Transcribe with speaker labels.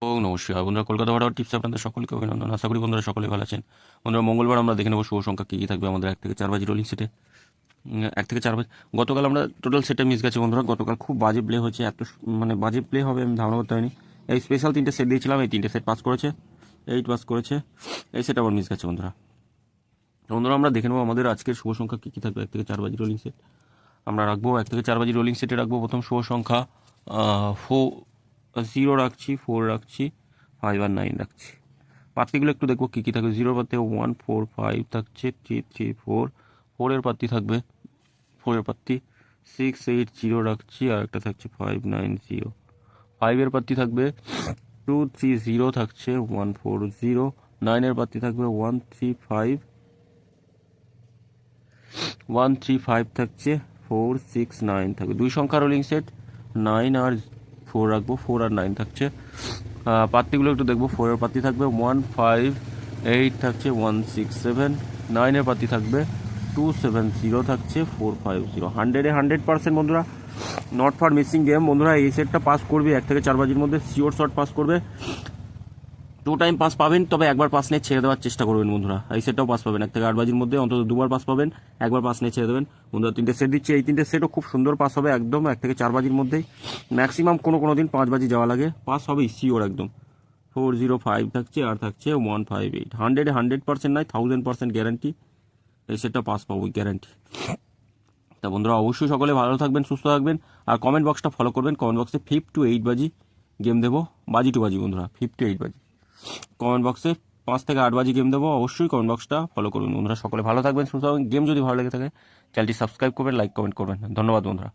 Speaker 1: ও নমস্কার বন্ধুরা, কলকাতা ভাড়া টিপস আপনাদের সকলকে অভিনন্দন। আশা করি বন্ধুরা সকলে ভালো আছেন। বন্ধুরা, মঙ্গলবার আমরা দেখে নেব শুভ সংখ্যা কী কী থাকবে আমাদের 1 থেকে 4 বাজি রোলিং সেটে। 1 থেকে 4 বাজি গতকাল আমরা টোটাল সেটে মিস গেছে বন্ধুরা। গতকাল খুব বাজে প্লে হয়েছে, মানে বাজে প্লে হবে আমি ধারণা করতে হয়নি। এই স্পেশাল 3টে সেট দিয়েছিলাম, এই 3টে সেট পাস করেছে, 8 পাস করেছে। এই সেট আবার মিস গেছে বন্ধুরা। বন্ধুরা, আমরা দেখে নেবো আমাদের আজকের শুভ সংখ্যা কী কী থাকবে 1 থেকে 4 বাজি রোলিং সেট। আমরা রাখবো 1 থেকে 4 বাজি রোলিং সেটে রাখবো প্রথম শুভ সংখ্যা 0 রাখছি, 4 রাখছি, 5 আর 9 রাখছি। পাত্তিগুলো একটু দেখবো কী কী থাকবে। 0 পাত্তি 1 4 5 থাকছে, 3 3 4, 4-এর পাত্তি থাকবে, 4-এর পাত্তি 6 8 0 রাখছি, আর একটা থাকছে 5 9 0। 5-এর পাত্তি থাকবে 2 3 0 থাকছে, 1 4 0। 9-এর পাত্তি থাকবে 1 3 5 1 3 5 থাকছে, 4 6 9 থাকবে। দুই সংখ্যা রোলিং সেট, 9 আর 4 রাখবো, 4 আর 9 থাকছে। পাত্তিগুলো একটু দেখবো। 4-এর পাত্তি থাকবে 1 5 8 থাকছে, 1 6 7। 9-এর পাত্তি থাকবে 2 7 0 থাকছে, 4 5 0। 100-এ 100% বন্ধুরা, নট ফর মিসিং গেম। বন্ধুরা, এই সেটটা পাস করবে 1 থেকে 4 বাজির মধ্যে, শিওর শট পাস করবে। 2 টাইম পাস পাবেন, তবে একবার পাস নিয়ে ছেড়ে দেওয়ার চেষ্টা করবেন বন্ধুরা। এই সেটটাও পাস পাবেন 1 থেকে 8 বাজির মধ্যে, অন্তত 2বার পাস পাবেন, একবার পাস নিয়ে ছেড়ে দেবেন বন্ধুরা। 3টে সেট দিচ্ছে, এই 3টে সেটও খুব সুন্দর পাস হবে একদম 1 থেকে 4 বাজির মধ্যেই। ম্যাক্সিমাম কোনো দিন 5 বাজি যাওয়া লাগে, পাস হবেই শিওর একদম। 4 0 5 থাকছে, আর থাকছে 1 5 8। 100-এ 100% নয়, 1000% গ্যারান্টি এই সেটটা পাস পাবো, গ্যারান্টি। তা বন্ধুরা, অবশ্যই সকলে ভালো থাকবেন, সুস্থ থাকবেন, আর কমেন্ট বক্সটা ফলো করবেন। কমেন্ট বক্সে 5 to 8 বাজি গেম দেবো, বাজি টু বাজি বন্ধুরা, 5 to 8 বাজি। কমেন্ট বক্সে 5 থেকে 8 বাজি গেম দেবো, অবশ্যই কমেন্ট বক্সটা ফলো করবেন বন্ধুরা। সকলে ভালো থাকবেন, সুস্থ থাকবেন। গেম যদি ভালো লেগে থাকে চ্যানেলটি সাবস্ক্রাইব করবেন, লাইক কমেন্ট করবেন। ধন্যবাদ বন্ধুরা।